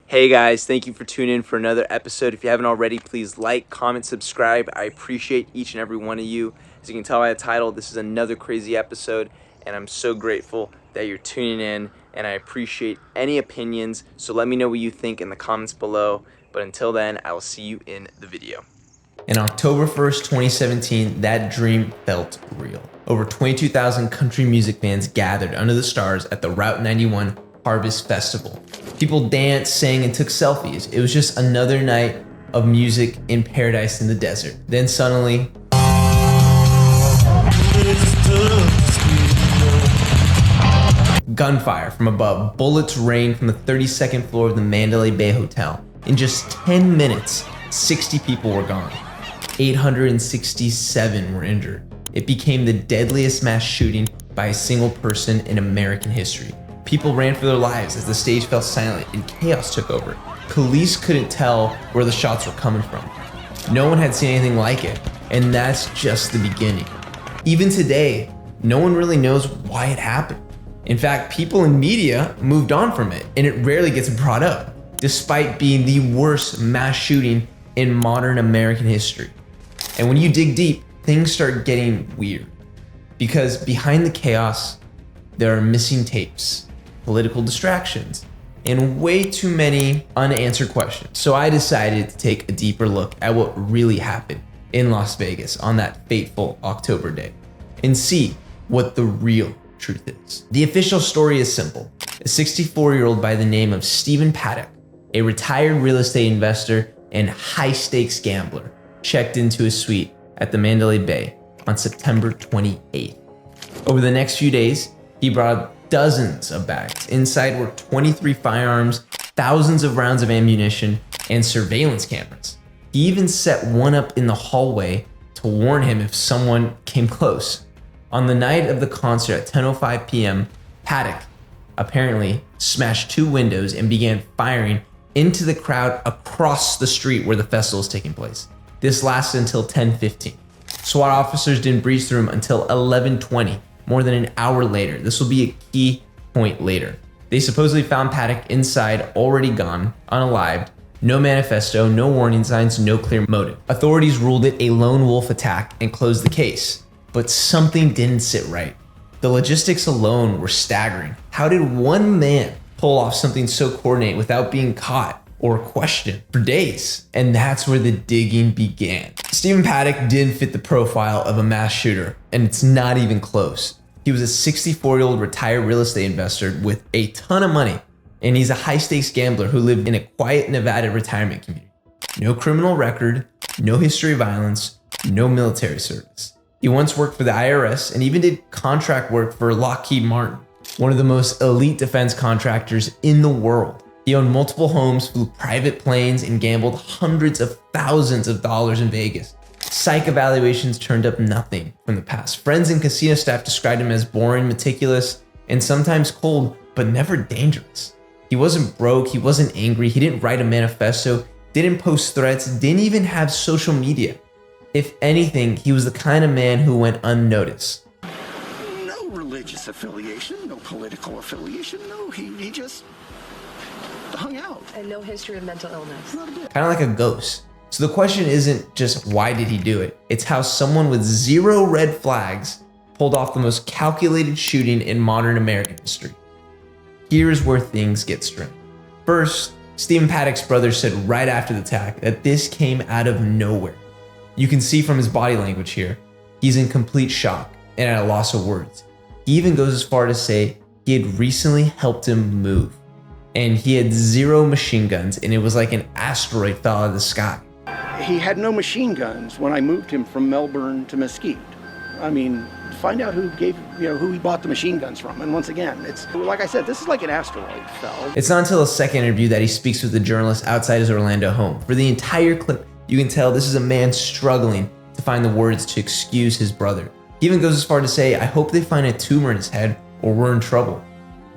Hey guys, thank you for tuning in for another episode. If you haven't already, please like, comment, subscribe. I appreciate each and every one of you. As you can tell by the title, this is another crazy episode, and I'm so grateful that you're tuning in, and I appreciate any opinions. So let me know what you think in the comments below. But until then, I will see you in the video. On October 1st, 2017, that dream felt real. Over 22,000 country music fans gathered under the stars at the Route 91 Harvest Festival. People danced, sang, and took selfies. It was just another night of music in paradise in the desert. Then suddenly, gunfire from above. Bullets rained from the 32nd floor of the Mandalay Bay Hotel. In just 10 minutes, 60 people were gone. 867 were injured. It became the deadliest mass shooting by a single person in American history. People ran for their lives as the stage fell silent and chaos took over. Police couldn't tell where the shots were coming from. No one had seen anything like it, and that's just the beginning. Even today, no one really knows why it happened. In fact, people in media moved on from it, and it rarely gets brought up, despite being the worst mass shooting in modern American history. And when you dig deep, things start getting weird. Because behind the chaos, there are missing tapes, political distractions, and way too many unanswered questions. So I decided to take a deeper look at what really happened in Las Vegas on that fateful October day and see what the real truth is. The official story is simple. A 64-year-old by the name of Steven Paddock, a retired real estate investor and high-stakes gambler, checked into his suite at the Mandalay Bay on September 28th. Over the next few days, he brought dozens of bags. Inside were 23 firearms, thousands of rounds of ammunition, and surveillance cameras. He even set one up in the hallway to warn him if someone came close. On the night of the concert at 10:05 p.m., Paddock apparently smashed two windows and began firing into the crowd across the street where the festival is taking place. This lasted until 10:15. SWAT officers didn't breach through him until 11:20. More than an hour later. This will be a key point later. They supposedly found Paddock inside, already gone, unalived, no manifesto, no warning signs, no clear motive. Authorities ruled it a lone wolf attack and closed the case. But something didn't sit right. The logistics alone were staggering. How did one man pull off something so coordinated without being caught or questioned for days? And that's where the digging began. Steven Paddock didn't fit the profile of a mass shooter, and it's not even close. He was a 64-year-old retired real estate investor with a ton of money, and he's a high-stakes gambler who lived in a quiet Nevada retirement community. No criminal record, no history of violence, no military service. He once worked for the IRS and even did contract work for Lockheed Martin, one of the most elite defense contractors in the world. He owned multiple homes, flew private planes, and gambled hundreds of thousands of dollars in Vegas. Psych evaluations turned up nothing from the past. Friends and casino staff described him as boring, meticulous, and sometimes cold, but never dangerous. He wasn't broke, he wasn't angry, he didn't write a manifesto, didn't post threats, didn't even have social media. If anything, he was the kind of man who went unnoticed. No religious affiliation, no political affiliation, no, he just hung out. And no history of mental illness. Kind of like a ghost. So the question isn't just why did he do it, it's how someone with zero red flags pulled off the most calculated shooting in modern American history. Here's where things get strange. First, Steven Paddock's brother said right after the attack that this came out of nowhere. You can see from his body language here, he's in complete shock and at a loss of words. He even goes as far to say he had recently helped him move, and he had zero machine guns, and it was like an asteroid fell out of the sky. He had no machine guns when I moved him from Melbourne to Mesquite. I mean, find out who he bought the machine guns from. And once again, it's like I said, this is like an asteroid fell. It's not until a second interview that he speaks with the journalist outside his Orlando home. For the entire clip, you can tell this is a man struggling to find the words to excuse his brother. He even goes as far to say, "I hope they find a tumor in his head or we're in trouble."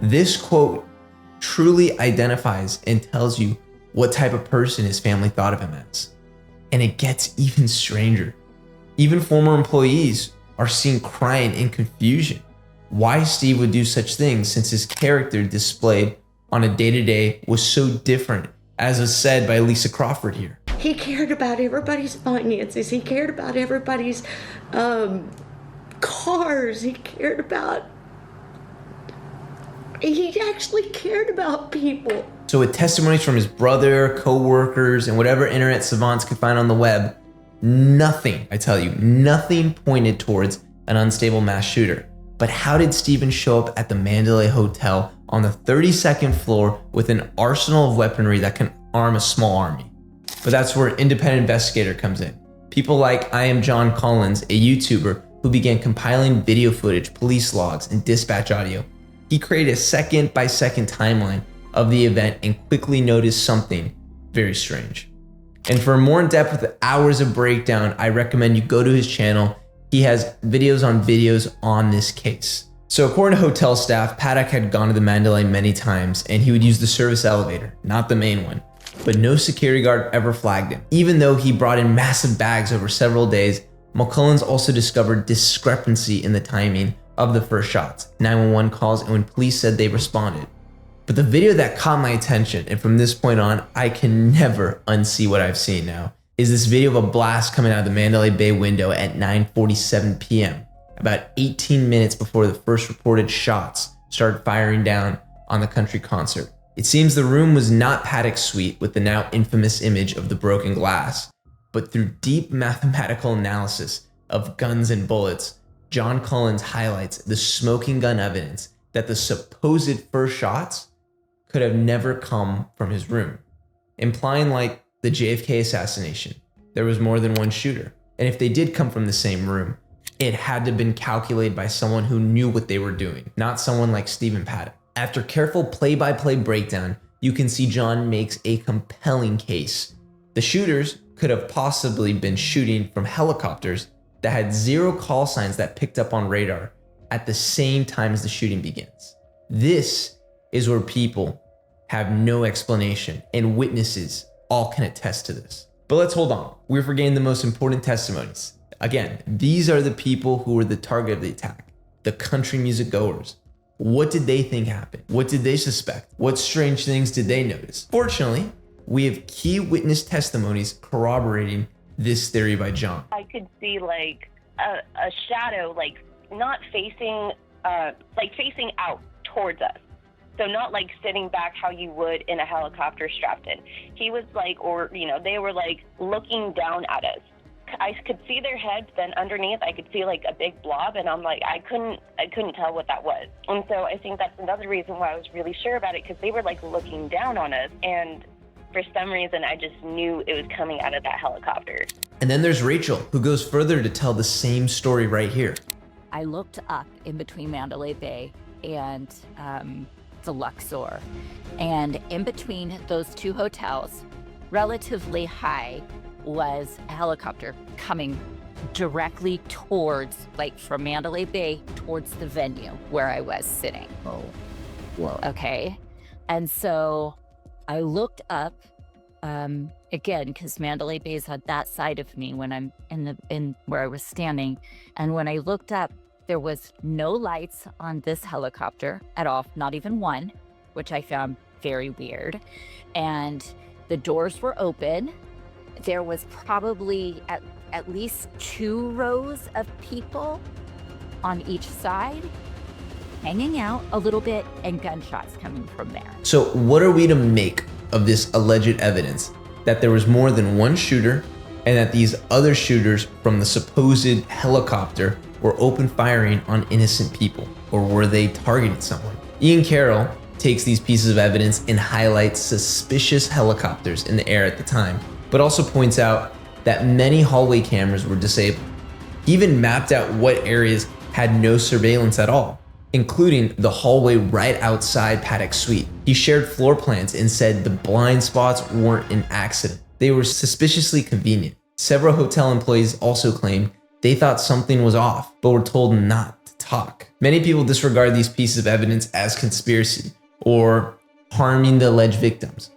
This quote truly identifies and tells you what type of person his family thought of him as. And it gets even stranger. Even former employees are seen crying in confusion. Why Steve would do such things, since his character displayed on a day-to-day was so different as was said by Lisa Crawford here. He cared about everybody's finances. He cared about everybody's cars. He actually cared about people. So with testimonies from his brother, co-workers, and whatever internet savants could find on the web, nothing, I tell you, nothing pointed towards an unstable mass shooter. But how did Steven show up at the Mandalay Hotel on the 32nd floor with an arsenal of weaponry that can arm a small army? But that's where an independent investigator comes in. People like I Am John Collins, a YouTuber who began compiling video footage, police logs, and dispatch audio. He created a second-by-second timeline of the event and quickly noticed something very strange. And for more in-depth with hours of breakdown, I recommend you go to his channel. He has videos on this case. So according to hotel staff, Paddock had gone to the Mandalay many times and he would use the service elevator, not the main one. But no security guard ever flagged him. Even though he brought in massive bags over several days, McCullens also discovered discrepancy in the timing of the first shots, 911 calls, and when police said they responded. But the video that caught my attention, and from this point on, I can never unsee what I've seen now, is this video of a blast coming out of the Mandalay Bay window at 9:47 p.m., about 18 minutes before the first reported shots started firing down on the country concert. It seems the room was not Paddock's suite with the now infamous image of the broken glass, but through deep mathematical analysis of guns and bullets, John Collins highlights the smoking gun evidence that the supposed first shots could have never come from his room, implying like the JFK assassination, there was more than one shooter. And if they did come from the same room, it had to have been calculated by someone who knew what they were doing, not someone like Steven Paddock. After careful play-by-play breakdown, you can see John makes a compelling case. The shooters could have possibly been shooting from helicopters that had zero call signs that picked up on radar at the same time as the shooting begins. This is where people have no explanation, and witnesses all can attest to this. But let's hold on. We're forgetting the most important testimonies. Again, these are the people who were the target of the attack, the country music goers. What did they think happened? What did they suspect? What strange things did they notice? Fortunately, we have key witness testimonies corroborating this theory by John. I could see like a shadow, like not facing, like facing out towards us. So not like sitting back how you would in a helicopter strapped in. He was like, or, you know, they were like looking down at us. I could see their heads, then underneath I could see like a big blob, and I'm like, I couldn't tell what that was. And so I think that's another reason why I was really sure about it, because they were like looking down on us, and for some reason I just knew it was coming out of that helicopter. And then there's Rachel, who goes further to tell the same story right here. I looked up in between Mandalay Bay and the Luxor, and in between those two hotels, relatively high, was a helicopter coming directly towards, like from Mandalay Bay towards the venue where I was sitting. Oh, whoa. Okay. And so I looked up, again, because Mandalay Bay is on that side of me when I'm in where I was standing. And when I looked up, there was no lights on this helicopter at all, not even one, which I found very weird. And the doors were open. There was probably at least 2 rows of people on each side, hanging out a little bit, and gunshots coming from there. So what are we to make of this alleged evidence that there was more than one shooter and that these other shooters from the supposed helicopter were open firing on innocent people? Or were they targeting someone? Ian Carroll takes these pieces of evidence and highlights suspicious helicopters in the air at the time, but also points out that many hallway cameras were disabled. He even mapped out what areas had no surveillance at all, including the hallway right outside Paddock's suite. He shared floor plans and said the blind spots weren't an accident. They were suspiciously convenient. Several hotel employees also claimed they thought something was off, but were told not to talk. Many people disregard these pieces of evidence as conspiracy or harming the alleged victims.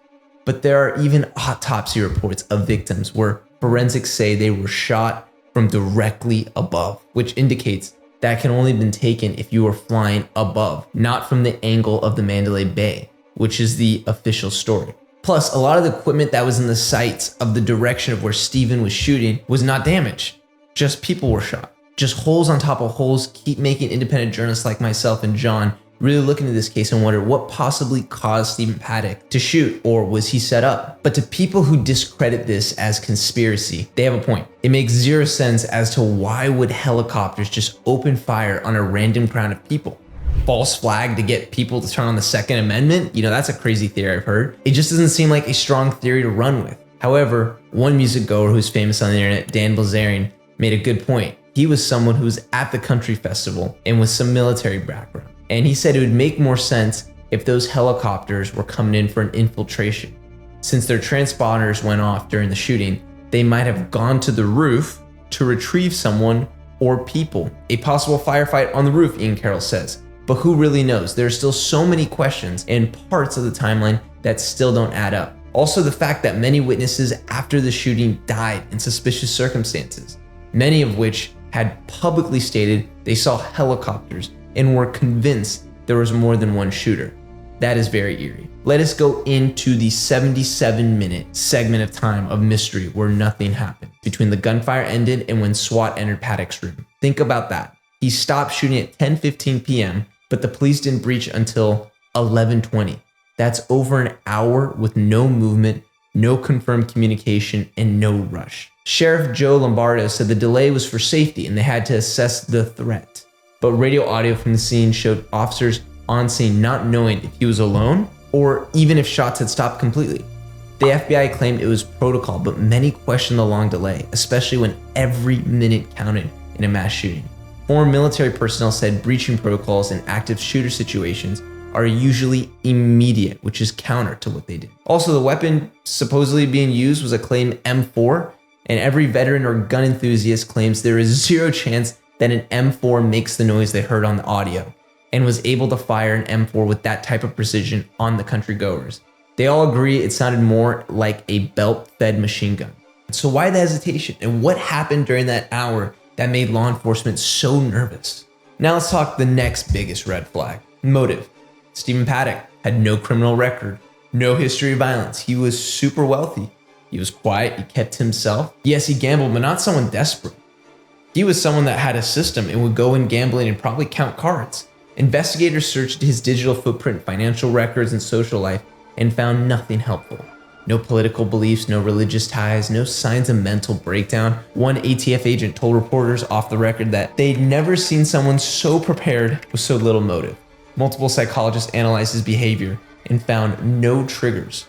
But there are even autopsy reports of victims where forensics say they were shot from directly above, which indicates that can only have been taken if you were flying above, not from the angle of the Mandalay Bay, which is the official story. Plus, a lot of the equipment that was in the sights of the direction of where Steven was shooting was not damaged. Just people were shot. Just holes on top of holes keep making independent journalists like myself and John really look into this case and wonder what possibly caused Steven Paddock to shoot, or was he set up? But to people who discredit this as conspiracy, they have a point. It makes zero sense as to why would helicopters just open fire on a random crowd of people? False flag to get people to turn on the Second Amendment? You know, that's a crazy theory I've heard. It just doesn't seem like a strong theory to run with. However, one music goer who's famous on the internet, Dan Bilzerian, made a good point. He was someone who was at the country festival and with some military background. And he said it would make more sense if those helicopters were coming in for an infiltration. Since their transponders went off during the shooting, they might have gone to the roof to retrieve someone or people. A possible firefight on the roof, Ian Carroll says. But who really knows? There are still so many questions and parts of the timeline that still don't add up. Also, the fact that many witnesses after the shooting died in suspicious circumstances, many of which had publicly stated they saw helicopters and were convinced there was more than one shooter. That is very eerie. Let us go into the 77-minute segment of time of mystery where nothing happened between the gunfire ended and when SWAT entered Paddock's room. Think about that. He stopped shooting at 10:15 p.m., but the police didn't breach until 11:20. That's over an hour with no movement, no confirmed communication, and no rush. Sheriff Joe Lombardo said the delay was for safety and they had to assess the threat. But radio audio from the scene showed officers on scene not knowing if he was alone or even if shots had stopped completely. The FBI claimed it was protocol, but many questioned the long delay, especially when every minute counted in a mass shooting. Former military personnel said breaching protocols in active shooter situations are usually immediate, which is counter to what they did. Also, the weapon supposedly being used was a claimed M4, and every veteran or gun enthusiast claims there is zero chance that an M4 makes the noise they heard on the audio, and was able to fire an M4 with that type of precision on the country goers. They all agree it sounded more like a belt-fed machine gun. So why the hesitation, and what happened during that hour that made law enforcement so nervous? Now let's talk the next biggest red flag, motive. Steven Paddock had no criminal record, no history of violence. He was super wealthy. He was quiet, he kept himself. Yes, he gambled, but not someone desperate. He was someone that had a system and would go in gambling and probably count cards. Investigators searched his digital footprint, financial records, and social life and found nothing helpful. No political beliefs, no religious ties, no signs of mental breakdown. One ATF agent told reporters off the record that they'd never seen someone so prepared with so little motive. Multiple psychologists analyzed his behavior and found no triggers.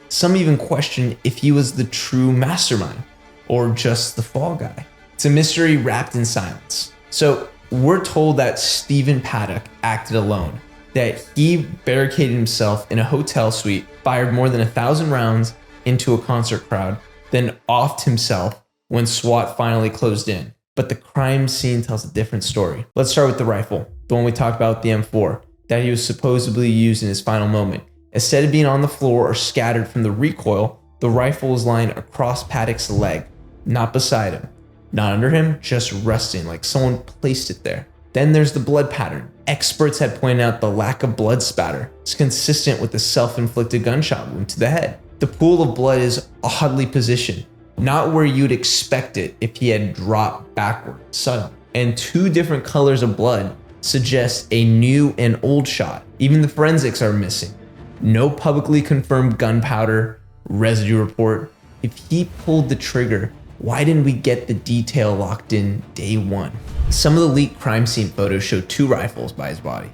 Some even questioned if he was the true mastermind or just the fall guy. It's a mystery wrapped in silence. So we're told that Steven Paddock acted alone, that he barricaded himself in a hotel suite, fired more than 1,000 rounds into a concert crowd, then offed himself when SWAT finally closed in. But the crime scene tells a different story. Let's start with the rifle, the one we talked about, the M4, that he was supposedly used in his final moment. Instead of being on the floor or scattered from the recoil, the rifle was lying across Paddock's leg, not beside him. Not under him, just resting like someone placed it there. Then there's the blood pattern. Experts had pointed out the lack of blood spatter is consistent with the self-inflicted gunshot wound to the head. The pool of blood is oddly positioned, not where you'd expect it if he had dropped backward suddenly. And two different colors of blood suggest a new and old shot. Even the forensics are missing. No publicly confirmed gunpowder residue report. If he pulled the trigger, why didn't we get the detail locked in day one? Some of the leaked crime scene photos show 2 rifles by his body.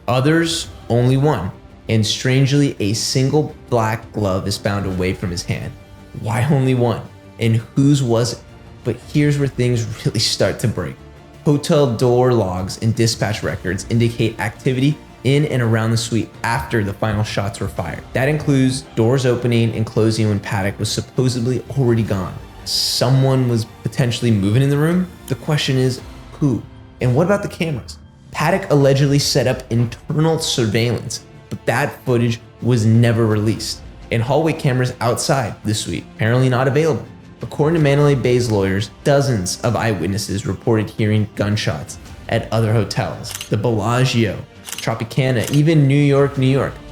Others, only one. And strangely, a single black glove is found away from his hand. Why only one? And whose was it? But here's where things really start to break. Hotel door logs and dispatch records indicate activity in and around the suite after the final shots were fired. That includes doors opening and closing when Paddock was supposedly already gone. Someone was potentially moving in the room. The question is, who? And what about the cameras? Paddock allegedly set up internal surveillance, but that footage was never released. And hallway cameras outside the suite, apparently not available. According to Mandalay Bay's lawyers, dozens of eyewitnesses reported hearing gunshots at other hotels. The Bellagio, Tropicana, even New York,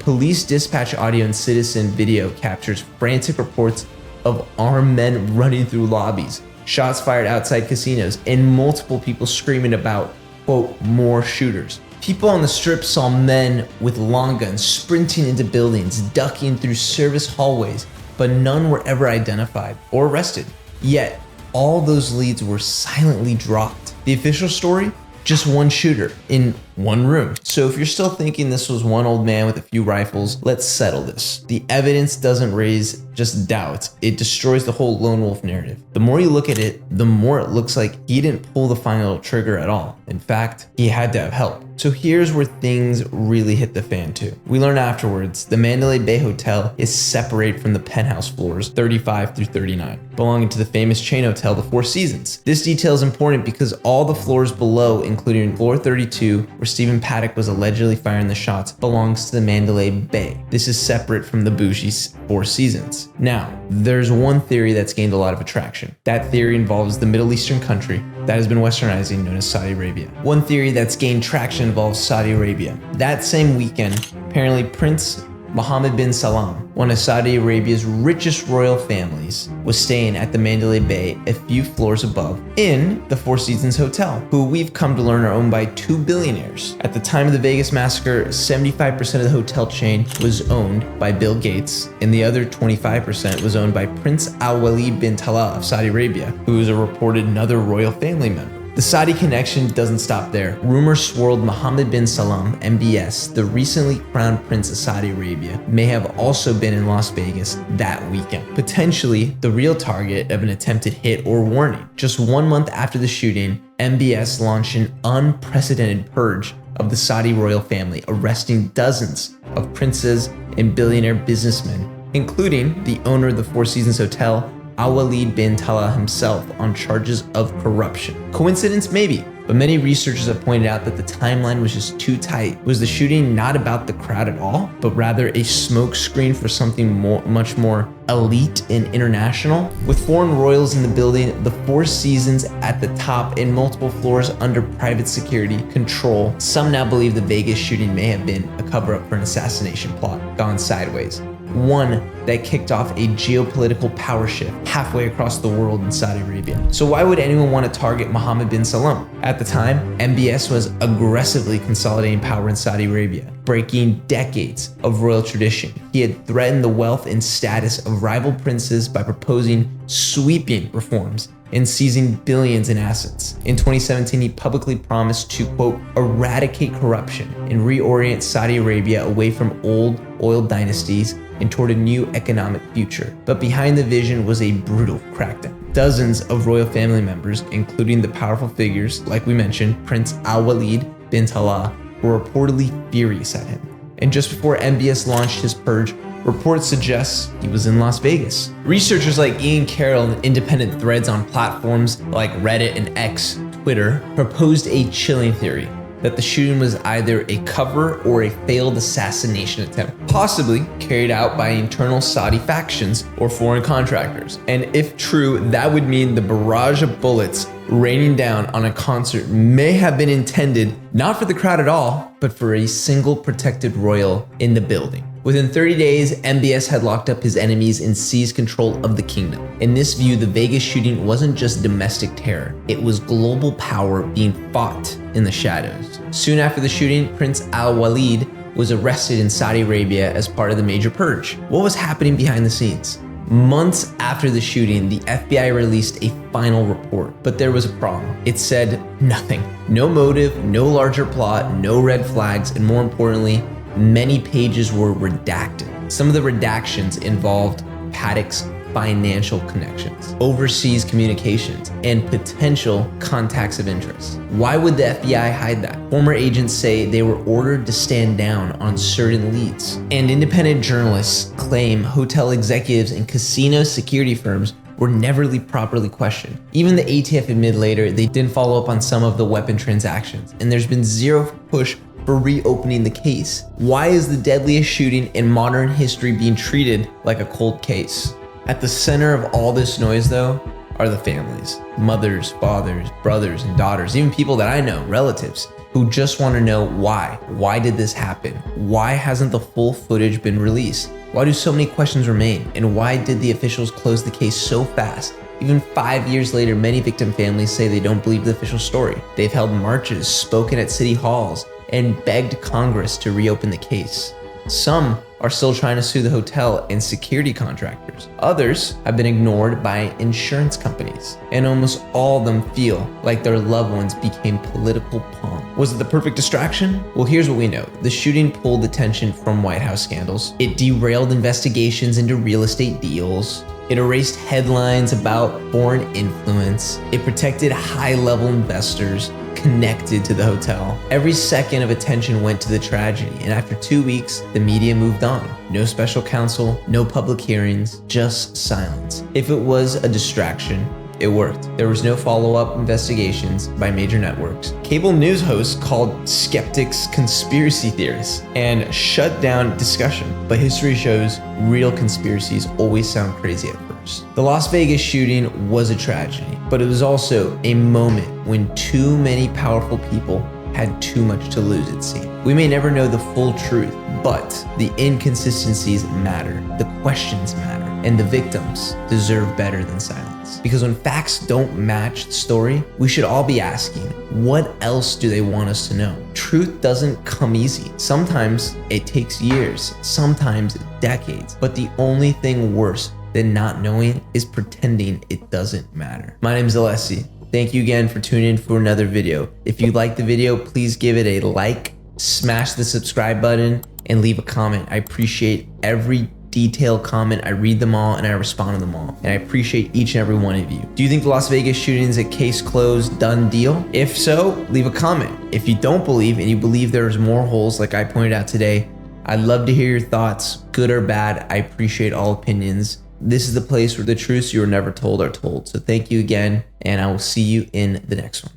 Police dispatch audio and citizen video captures frantic reports of armed men running through lobbies, shots fired outside casinos, and multiple people screaming about, quote, more shooters. People on the strip saw men with long guns sprinting into buildings, ducking through service hallways, but none were ever identified or arrested. Yet, all those leads were silently dropped. The official story? Just one shooter in one room. So if you're still thinking this was one old man with a few rifles, let's settle this. The evidence doesn't raise just doubts, it destroys the whole lone wolf narrative. The more you look at it, the more it looks like he didn't pull the final trigger at all. In fact, he had to have help. So here's where things really hit the fan too. We learn afterwards, the Mandalay Bay Hotel is separated from the penthouse floors 35 through 39, belonging to the famous chain hotel, the Four Seasons. This detail is important because all the floors below, including floor 32, where Steven Paddock was allegedly firing the shots, belongs to the Mandalay Bay. This is separate from the bougie Four Seasons. Now, there's one theory that's gained a lot of attraction. That theory involves the Middle Eastern country that has been westernizing, known as Saudi Arabia. One theory that's gained traction involves Saudi Arabia. That same weekend, apparently Prince Mohammed bin Salman, one of Saudi Arabia's richest royal families, was staying at the Mandalay Bay a few floors above in the Four Seasons Hotel, who we've come to learn are owned by two billionaires. At the time of the Vegas massacre, 75% of the hotel chain was owned by Bill Gates, and the other 25% was owned by Prince Al-Walid bin Talal of Saudi Arabia, who is a reported another royal family member. The Saudi connection doesn't stop there. Rumors swirled Mohammed bin Salman, MBS, the recently crowned Prince of Saudi Arabia, may have also been in Las Vegas that weekend, potentially the real target of an attempted hit or warning. Just 1 month after the shooting, MBS launched an unprecedented purge of the Saudi royal family, arresting dozens of princes and billionaire businessmen, including the owner of the Four Seasons Hotel, Al-Walid bin Talal himself, on charges of corruption. Coincidence? Maybe. But many researchers have pointed out that the timeline was just too tight. Was the shooting not about the crowd at all, but rather a smokescreen for something much more elite and international? With foreign royals in the building, the Four Seasons at the top, and multiple floors under private security control, some now believe the Vegas shooting may have been a cover-up for an assassination plot gone sideways. One that kicked off a geopolitical power shift halfway across the world in Saudi Arabia. So why would anyone want to target Mohammed bin Salman? At the time, MBS was aggressively consolidating power in Saudi Arabia, breaking decades of royal tradition. He had threatened the wealth and status of rival princes by proposing sweeping reforms and seizing billions in assets. In 2017, he publicly promised to, quote, eradicate corruption and reorient Saudi Arabia away from old oil dynasties and toward a new economic future. But behind the vision was a brutal crackdown. Dozens of royal family members, including the powerful figures, like we mentioned, Prince Al-Walid bin Talal, were reportedly furious at him. And just before MBS launched his purge, reports suggest he was in Las Vegas. Researchers like Ian Carroll and independent threads on platforms like Reddit and X, Twitter, proposed a chilling theory that the shooting was either a cover or a failed assassination attempt, possibly carried out by internal Saudi factions or foreign contractors. And if true, that would mean the barrage of bullets raining down on a concert may have been intended not for the crowd at all, but for a single protected royal in the building. Within 30 days, MBS had locked up his enemies and seized control of the kingdom. In this view, the Vegas shooting wasn't just domestic terror, it was global power being fought in the shadows. Soon after the shooting, Prince Al-Walid was arrested in Saudi Arabia as part of the major purge. What was happening behind the scenes? Months after the shooting, the FBI released a final report, but there was a problem. It said nothing. No motive, no larger plot, no red flags, and more importantly, many pages were redacted. Some of the redactions involved Paddock's financial connections, overseas communications, and potential contacts of interest. Why would the FBI hide that? Former agents say they were ordered to stand down on certain leads. And independent journalists claim hotel executives and casino security firms were never properly questioned. Even the ATF admitted later they didn't follow up on some of the weapon transactions, and there's been zero push for reopening the case. Why is the deadliest shooting in modern history being treated like a cold case? At the center of all this noise, though, are the families. Mothers, fathers, brothers, and daughters, even people that I know, relatives. who just want to know why. Why did this happen? Why hasn't the full footage been released? Why do so many questions remain? And why did the officials close the case so fast? Even 5 years later, many victim families say they don't believe the official story. They've held marches, spoken at city halls, and begged Congress to reopen the case. Some are still trying to sue the hotel and security contractors. Others have been ignored by insurance companies. And almost all of them feel like their loved ones became political pawns. Was it the perfect distraction? Well, here's what we know. The shooting pulled attention from White House scandals. It derailed investigations into real estate deals. It erased headlines about foreign influence. It protected high-level investors connected to the hotel. Every second of attention went to the tragedy, and after 2 weeks, the media moved on. No special counsel, no public hearings, just silence. If it was a distraction, it worked. There was no follow-up investigations by major networks. Cable news hosts called skeptics conspiracy theorists and shut down discussion. But history shows real conspiracies always sound crazy at first. The Las Vegas shooting was a tragedy, but it was also a moment when too many powerful people had too much to lose, it seemed. We may never know the full truth, but the inconsistencies matter, the questions matter, and the victims deserve better than silence. Because when facts don't match the story, we should all be asking, what else do they want us to know? Truth doesn't come easy. Sometimes it takes years, sometimes decades, but the only thing worse than not knowing is pretending it doesn't matter. My name is Alessi. Thank you again for tuning in for another video. If you liked the video, please give it a like, smash the subscribe button, and leave a comment. I appreciate every detailed comment. I read them all and I respond to them all. And I appreciate each and every one of you. Do you think the Las Vegas shooting is a case closed, done deal? If so, leave a comment. If you don't believe and you believe there's more holes like I pointed out today, I'd love to hear your thoughts, good or bad. I appreciate all opinions. This is the place where the truths you were never told are told. So thank you again, and I will see you in the next one.